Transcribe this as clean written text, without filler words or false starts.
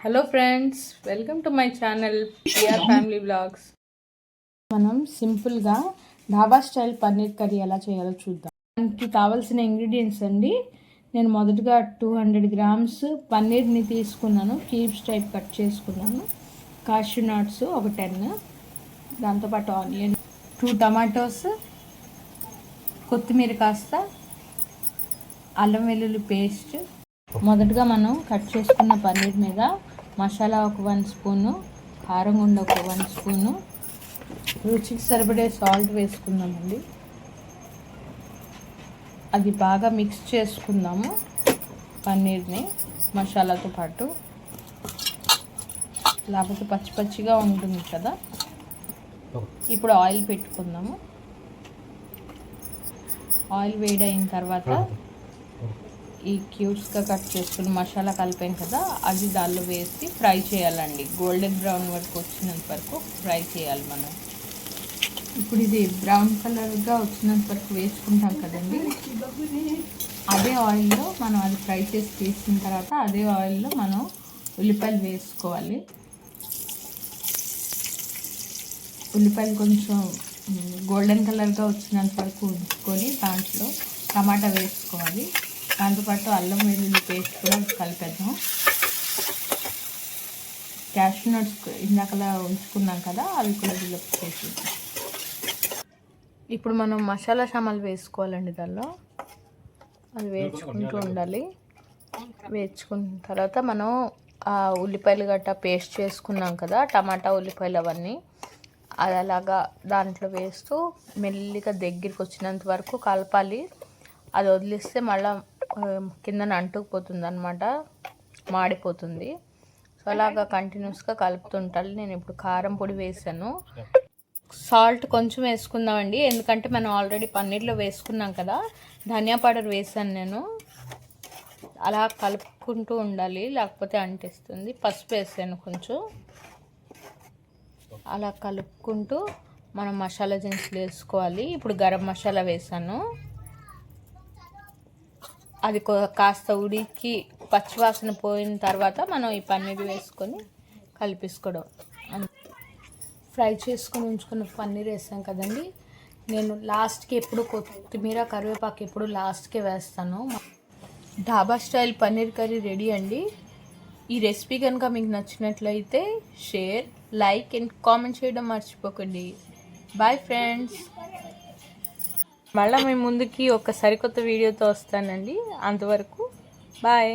Hello friends, welcome to my channel PR family blogs. మనం సింపుల్గా dhaba style paneer curry ఎలా చేయాలో చూద్దాం. దానికి కావాల్సిన ఇంగ్రీడియంట్స్ అండి. నేను మొదటగా 200 గ్రామ్స్ పన్నీర్ని తీసుకున్నాను, క్యూబ్స్ టైప్ కట్ చేసుకున్నాను. కాష్యూ నట్స్ ఒక 10, దాంతోపాటు ఆనియన్ 2 టమాటోస్, కొత్తిమీర కాస్త, అల్లం వెల్లుల్లి పేస్ట్. మొదటగా మనం కట్ చేసుకున్న పన్నీర్ మీద మసాలా ఒక 1 స్పూను, కారం గుండ ఒక 1 స్పూను, రుచికి సరిపడే సాల్ట్ వేసుకుందామండి. అది బాగా మిక్స్ చేసుకుందాము పన్నీర్ని మసాలాతో పాటు, లేకపోతే పచ్చి పచ్చిగా ఉంటుంది కదా. ఇప్పుడు ఆయిల్ పెట్టుకుందాము. ఆయిల్ వేడైన తర్వాత ఈ క్యూబ్స్గా కట్ చేసుకుని మసాలా కలిపాం కదా, అది దానిలో వేసి ఫ్రై చేయాలండి. గోల్డెన్ బ్రౌన్ వరకు వచ్చినంత వరకు ఫ్రై చేయాలి మనం. ఇప్పుడు ఇది బ్రౌన్ కలర్గా వచ్చినంత వరకు వేసుకుంటాం కదండి. అదే ఆయిల్లో మనం అది ఫ్రై చేసి తీసిన తర్వాత అదే ఆయిల్లో మనం ఉల్లిపాయలు వేసుకోవాలి. ఉల్లిపాయలు కొంచెం గోల్డెన్ కలర్గా వచ్చినంత వరకు ఉంచుకొని దాంట్లో టమాటా వేసుకోవాలి. దాంతోపాటు అల్లం వెల్లుల్లి పేస్ట్ కూడా కలిపేద్దాం. క్యాష్యూ నట్స్ ఇందాకలా ఉంచుకున్నాం కదా, అవి కూడా డిలప్ చేసేద్దాం. ఇప్పుడు మనం మసాలా సామాన్లు వేసుకోవాలండి. దానిలో అది వేసుకుంటూ ఉండాలి. వేసుకున్న తర్వాత మనం ఆ ఉల్లిపాయలు గట్టా పేస్ట్ చేసుకున్నాం కదా, టమాటా ఉల్లిపాయలు అవన్నీ, అది అలాగా దాంట్లో వేస్తూ మెల్లిగా దగ్గరికి వచ్చినంత వరకు కలపాలి. అది వదిలిస్తే మళ్ళీ కిందన అంటుకుపోతుంది అనమాట, మాడిపోతుంది. సో అలాగా కంటిన్యూస్గా కలుపుతుంటాలి. నేను ఇప్పుడు కారం పొడి వేసాను. సాల్ట్ కొంచెం వేసుకుందామండి, ఎందుకంటే మనం ఆల్రెడీ పన్నీర్లో వేసుకున్నాం కదా. ధనియా పౌడర్ వేసాను నేను. అలా కలుపుకుంటూ ఉండాలి, లేకపోతే అంటేస్తుంది. పసుపు వేసాను కొంచెం. అలా కలుపుకుంటూ మనం మసాలా దినుసులు వేసుకోవాలి. ఇప్పుడు గరం మసాలా వేసాను. అది కాస్త ఉడికి పచ్చివాసన పోయిన తర్వాత మనం ఈ పన్నీర్ వేసుకొని కలిపేసుకోవడం. ఫ్రై చేసుకొని ఉంచుకున్న పన్నీర్ వేసాం కదండి. నేను లాస్ట్కి ఎప్పుడు కొత్తిమీర కరివేపాకు ఎప్పుడు లాస్ట్కే వేస్తాను. Dhaba style paneer curry ready అండి. ఈ రెసిపీ కనుక మీకు నచ్చినట్లయితే షేర్, లైక్ అండ్ కామెంట్ చేయడం మర్చిపోకండి. Bye friends. మళ్ళీ మీ ముందుకి ఒక సరికొత్త వీడియోతో వస్తానండి. అంతవరకు బాయ్.